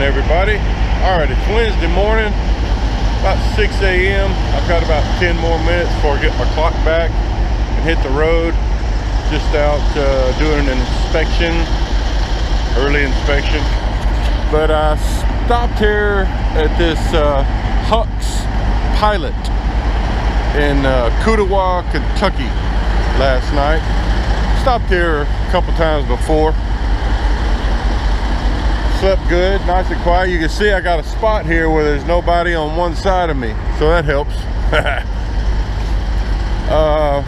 everybody. Alright, it's Wednesday morning, about 6 a.m. I've got about 10 more minutes before I get my clock back and hit the road. Just out doing an inspection, early inspection. But I stopped here at this Huck's Pilot in Kudawa, Kentucky last night. Stopped here a couple times before. Slept good, nice and quiet. You can see I got a spot here where there's nobody on one side of me, so that helps.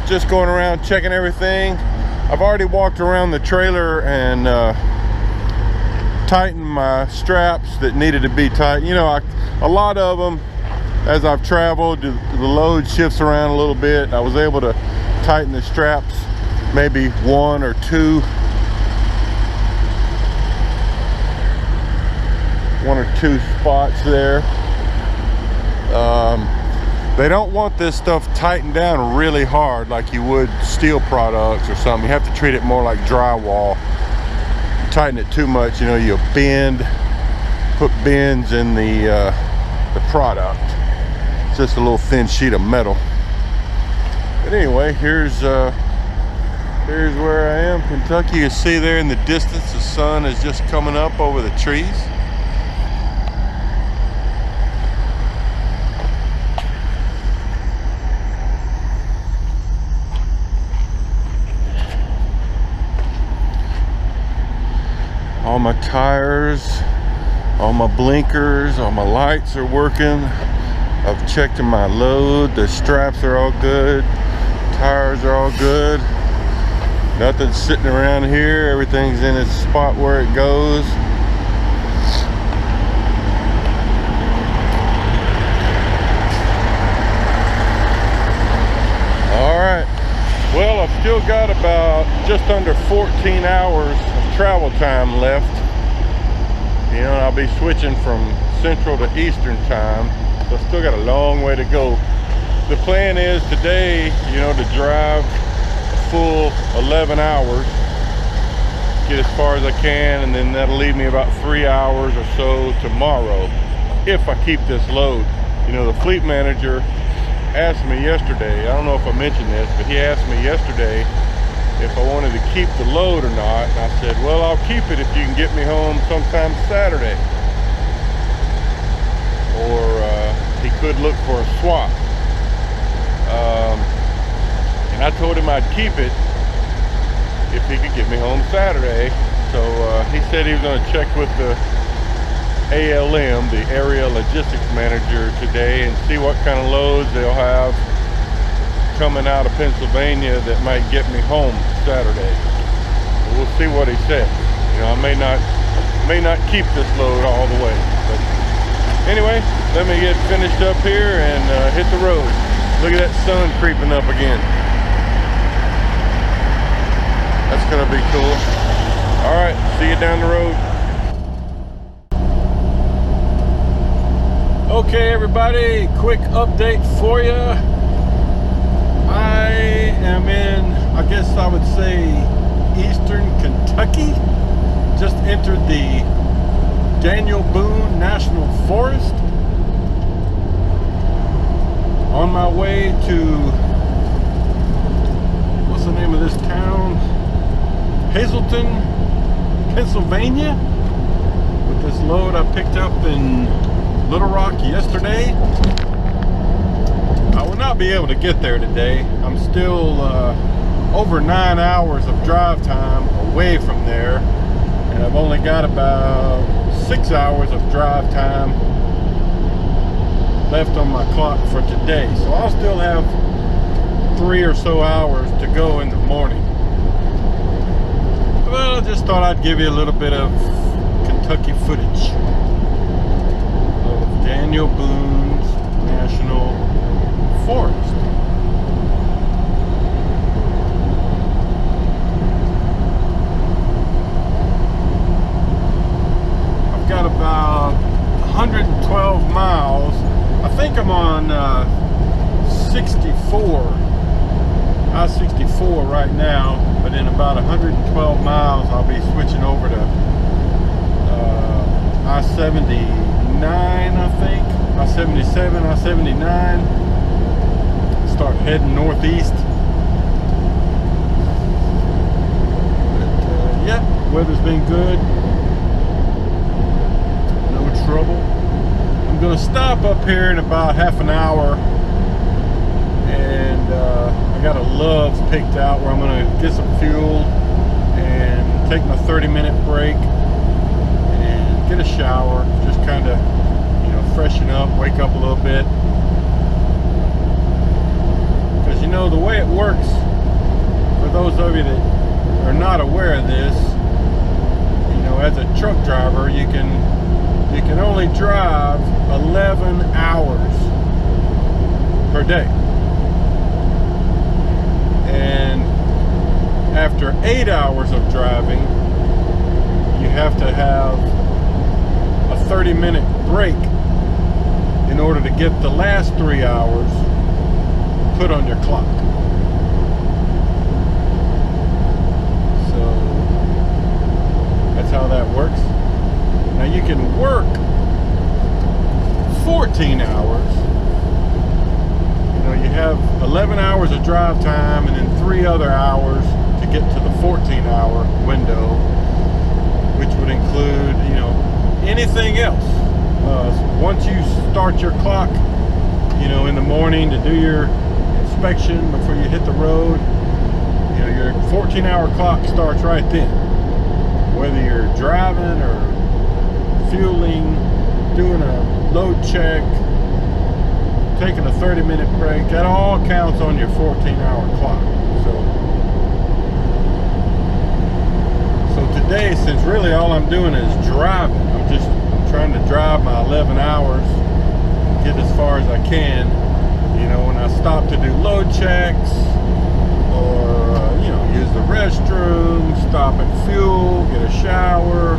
Just going around checking everything. I've already walked around the trailer and tightened my straps that needed to be tight. You know, a lot of them, as I've traveled, the load shifts around a little bit. I was able to tighten the straps, maybe one or two spots there. They don't want this stuff tightened down really hard like you would steel products or something. You have to treat it more like drywall. Tighten it too much, you know, you'll put bends in the product. It's just a little thin sheet of metal. But anyway, here's where I am, Kentucky. You see there in the distance, the sun is just coming up over the trees. All my tires, all my blinkers, all my lights are working. I've checked my load. The straps are all good. Tires are all good. Nothing's sitting around here. Everything's in its spot where it goes. All right. Well, I've still got about just under 14 hours travel time left. You know, I'll be switching from Central to Eastern time, so I still got a long way to go. The plan is today, you know, to drive a full 11 hours, get as far as I can, and then that'll leave me about 3 hours or so tomorrow if I keep this load. You know, the fleet manager asked me yesterday, I don't know if I mentioned this, but he asked me yesterday if I wanted to keep the load or not, and I said, well, I'll keep it if you can get me home sometime Saturday. Or he could look for a swap. And I told him I'd keep it if he could get me home Saturday. So he said he was going to check with the ALM, the Area Logistics Manager, today and see what kind of loads they'll have coming out of Pennsylvania that might get me home Saturday. We'll see what he says. You know, I may not keep this load all the way, but anyway, let me get finished up here and hit the road. Look at that sun creeping up again. That's gonna be cool. All right, see you down the road. Okay, everybody, quick update for you. I am in, I guess I would say, Eastern Kentucky. Just entered the Daniel Boone National Forest. On my way to, what's the name of this town? Hazleton, Pennsylvania. With this load I picked up in Little Rock yesterday. I will not be able to get there today. I'm still over 9 hours of drive time away from there, and I've only got about 6 hours of drive time left on my clock for today. So I'll still have 3 or so hours to go in the morning. Well, I just thought I'd give you a little bit of Kentucky footage of Daniel Boone's National Forest. I've got about 112 miles. I think I'm on 64, I-64 right now, but in about 112 miles I'll be switching over to I-79, I think. I-77, I-79. Start heading northeast. But yeah, weather's been good. No trouble. I'm gonna stop up here in about half an hour, and I got a Love's picked out where I'm gonna get some fuel and take my 30-minute break and get a shower, just kind of, you know, freshen up, wake up a little bit. Because, you know, the way it works, for those of you that are not aware of this, you know, as a truck driver, you can only drive 11 hours per day. And after 8 hours of driving, you have to have a 30-minute break in order to get the last 3 hours put on your clock. So that's how that works. Now you can work 14 hours. You know, you have 11 hours of drive time and then 3 other hours to get to the 14-hour window, which would include, you know, anything else. Once you start your clock, you know, in the morning to do your inspection before you hit the road, you know, your 14-hour clock starts right then. Whether you're driving or fueling, doing a load check, taking a 30-minute break, that all counts on your 14-hour clock. So today, since really all I'm doing is driving, I'm trying to drive my 11 hours, get as far as I can. You know, when I stop to do load checks or you know, use the restroom, stop and fuel, get a shower,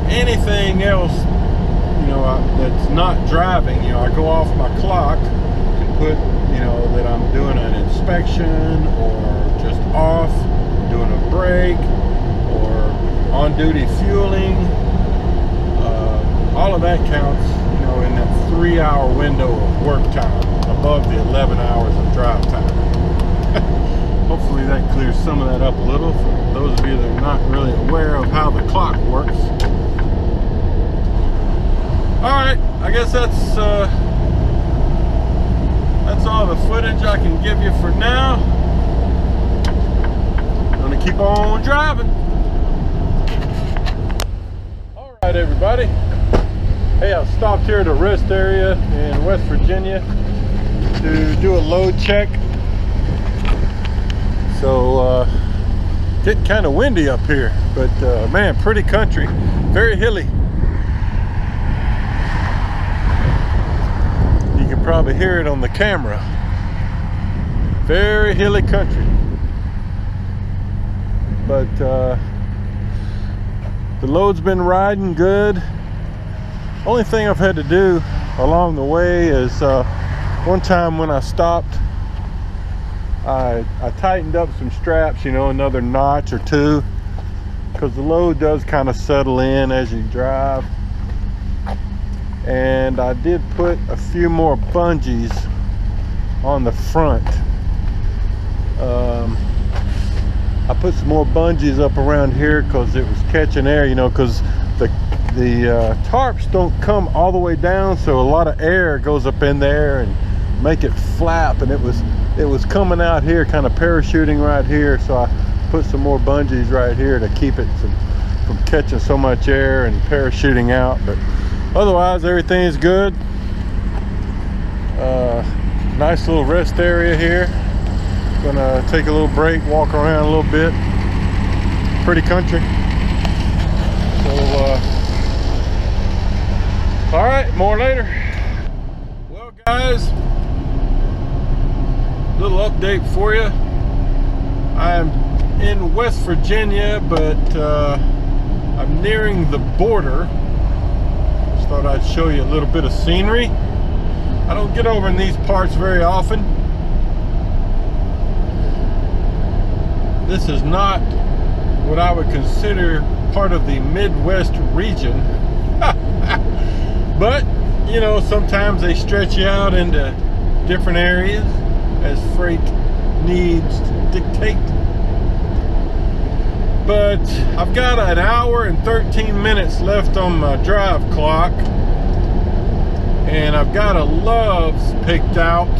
anything else, you know, that's not driving, you know, I go off my clock and put, you know, that I'm doing an inspection or just off, doing a break or on duty fueling. All of that counts, you know, in that 3-hour window of work time above the 11 hours of drive time. Hopefully that clears some of that up a little for those of you that are not really aware of how the clock works. Alright, I guess that's all the footage I can give you for now. I'm gonna keep on driving. Alright everybody. Hey, I stopped here at a rest area in West Virginia to do a load check. So getting kind of windy up here, but man, pretty country, very hilly. You can probably hear it on the camera. Very hilly country. But the load's been riding good. Only thing I've had to do along the way is one time when I stopped, I tightened up some straps, you know, another notch or two, because the load does kind of settle in as you drive. And I did put a few more bungees on the front. I put some more bungees up around here because it was catching air, you know, because the tarps don't come all the way down, so a lot of air goes up in there and make it flap, and it was coming out here, kind of parachuting right here, so I put some more bungees right here to keep it from catching so much air and parachuting out. But otherwise everything's good. Nice little rest area here. Gonna take a little break, walk around a little bit. Pretty country. So all right, more later. Well guys, little update for you. I'm in West Virginia, but I'm nearing the border. Just thought I'd show you a little bit of scenery. I don't get over in these parts very often. This is not what I would consider part of the Midwest region. But, you know, sometimes they stretch you out into different areas as freight needs dictate. But I've got an hour and 13 minutes left on my drive clock, and I've got a Love's picked out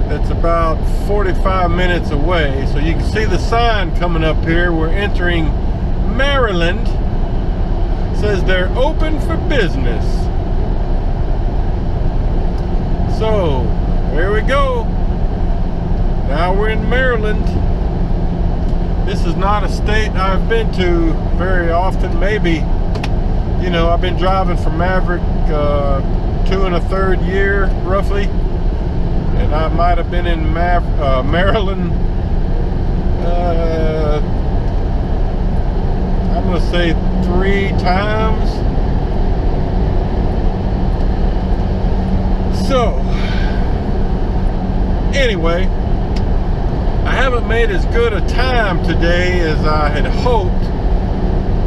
that's about 45 minutes away. So you can see the sign coming up here. We're entering Maryland. It says they're open for business. So there we go. Now we're in Maryland. This is not a state I've been to very often. Maybe, you know, I've been driving for Maverick 2 1/3 year roughly, and I might have been in Maryland. I'm gonna say 3 times. So anyway, I haven't made as good a time today as I had hoped,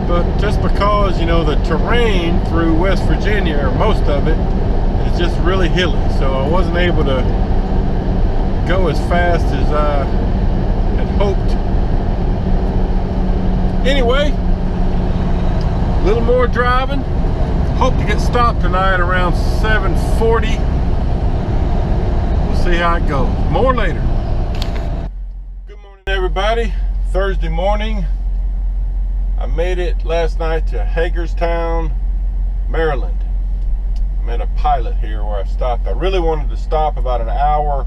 but just because, you know, the terrain through West Virginia, or most of it, is just really hilly, so I wasn't able to go as fast as I had hoped. Anyway, a little more driving. Hope to get stopped tonight around 7:40. We'll see how it goes. More later. Good morning, everybody. Thursday morning. I made it last night to Hagerstown, Maryland. I'm at a Pilot here where I stopped. I really wanted to stop about an hour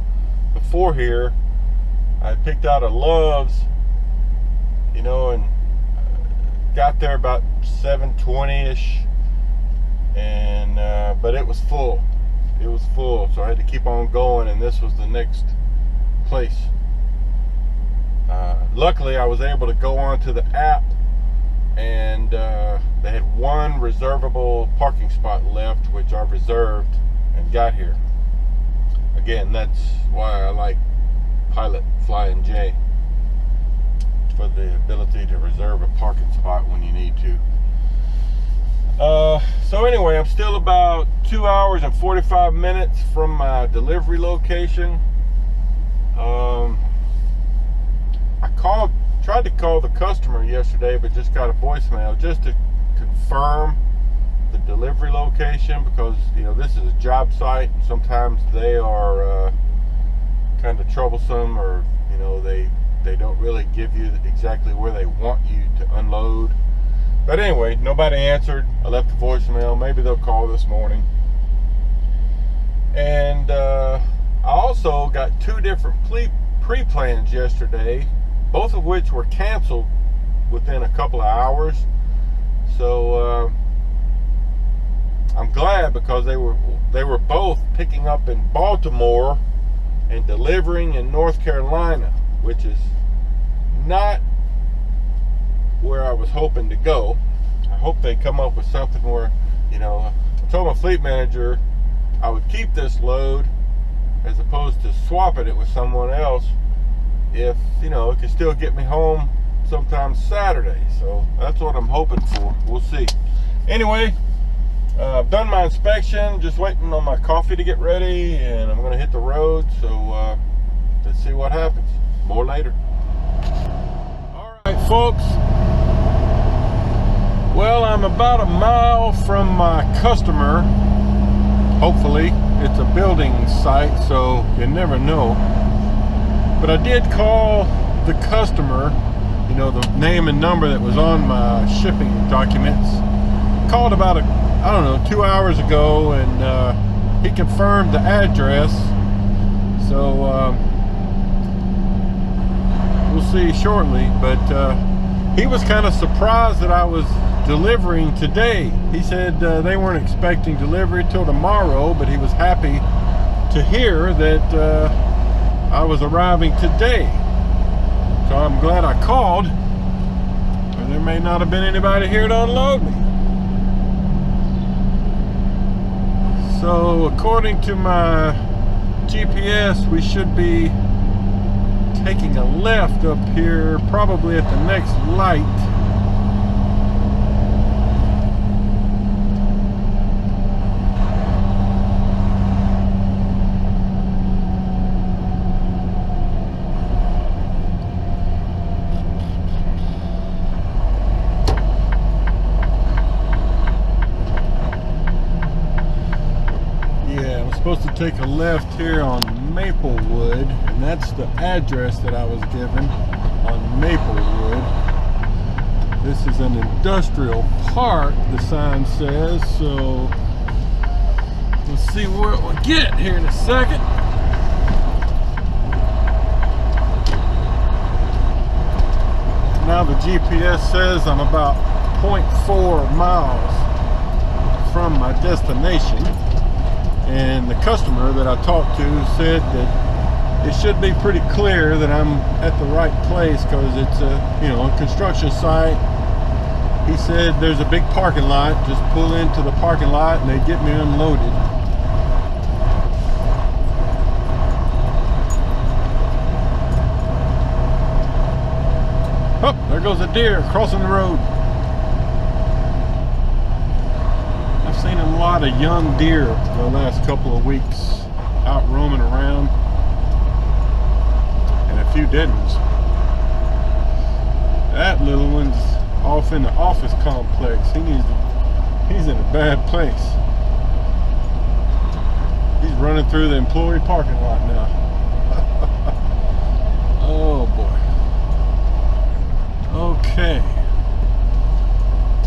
before here. I picked out a Love's, you know, and got there about 7:20ish, and but it was full. It was full, so I had to keep on going, and this was the next place. Luckily, I was able to go onto the app, and they had one reservable parking spot left, which I reserved and got here. Again, that's why I like Pilot Flying J, for the ability to reserve a parking spot when you need to. So anyway, I'm still about 2 hours and 45 minutes from my delivery location. I tried to call the customer yesterday, but just got a voicemail just to confirm the delivery location, because, you know, this is a job site, and sometimes they are kind of troublesome, or, you know, they don't really give you exactly where they want you to unload. But anyway, nobody answered. I left a voicemail. Maybe they'll call this morning. And I also got 2 different pre-plans yesterday, both of which were canceled within a couple of hours. So I'm glad, because they were both picking up in Baltimore and delivering in North Carolina, which is not where I was hoping to go. I hope they come up with something where, you know, I told my fleet manager I would keep this load as opposed to swapping it with someone else, if, you know, it could still get me home sometime Saturday. So that's what I'm hoping for. We'll see. Anyway, I've done my inspection, just waiting on my coffee to get ready, and I'm going to hit the road. So let's see what happens. More later. All right, folks. Well, I'm about a mile from my customer. Hopefully, it's a building site, so you never know. But I did call the customer, you know, the name and number that was on my shipping documents. Called about, I don't know, 2 hours ago, and he confirmed the address. So we'll see shortly. But he was kind of surprised that I was delivering today. He said they weren't expecting delivery till tomorrow, but he was happy to hear that I was arriving today. So I'm glad I called, or there may not have been anybody here to unload me. So according to my GPS, we should be taking a left up here, probably at the next light. supposed to take a left here on Maplewood, and that's the address that I was given on Maplewood. This is an industrial park, the sign says, so we'll see where it will get here in a second. Now the GPS says I'm about 0.4 miles from my destination, and the customer that I talked to said that it should be pretty clear that I'm at the right place because it's a, a construction site. He said there's a big parking lot, just pull into the parking lot and they get me unloaded. Oh, there goes a deer crossing the road. I've seen a lot of young deer the last couple of weeks out roaming around, and a few dead ones. That little one's off in the office complex. He's in a bad place. He's running through the employee parking lot now. Oh boy. Okay,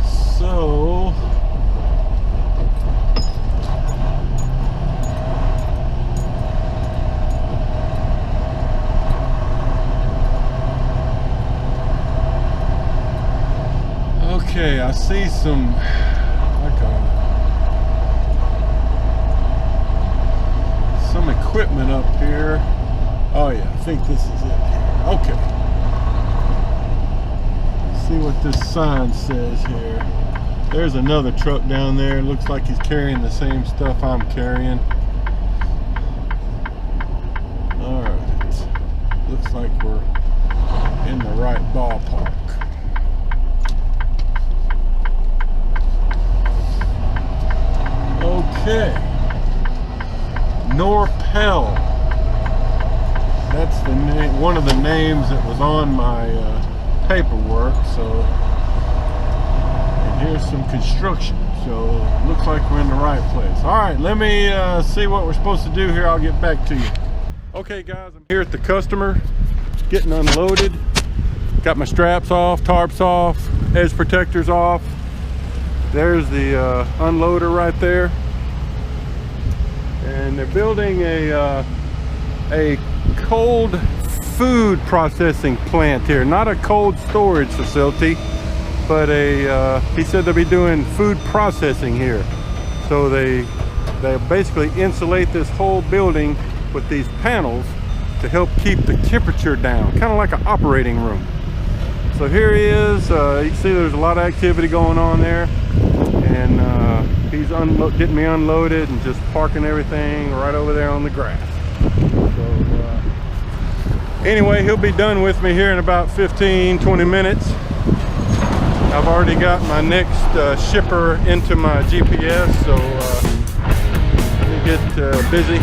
so okay, I see some some equipment up here. Oh yeah, I think this is it here. Okay. See what this sign says here. There's another truck down there. Looks like he's carrying the same stuff I'm carrying. Alright. Looks like we're in the right ballpark. Okay. Norpel. That's the name, one of the names that was on my paperwork. So, and here's some construction, so looks like we're in the right place. All right, let me see what we're supposed to do here. I'll get back to you. Okay guys, I'm here at the customer getting unloaded. Got my straps off, tarps off, edge protectors off. There's the unloader right there, and they're building a cold food processing plant here, not a cold storage facility, but he said they'll be doing food processing here. So they basically insulate this whole building with these panels to help keep the temperature down, kind of like an operating room. So here he is. You can see there's a lot of activity going on there, and he's getting me unloaded and just parking everything right over there on the grass. So anyway, he'll be done with me here in about 15-20 minutes. I've already got my next shipper into my GPS, so let me get busy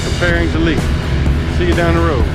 preparing to leave. See you down the road.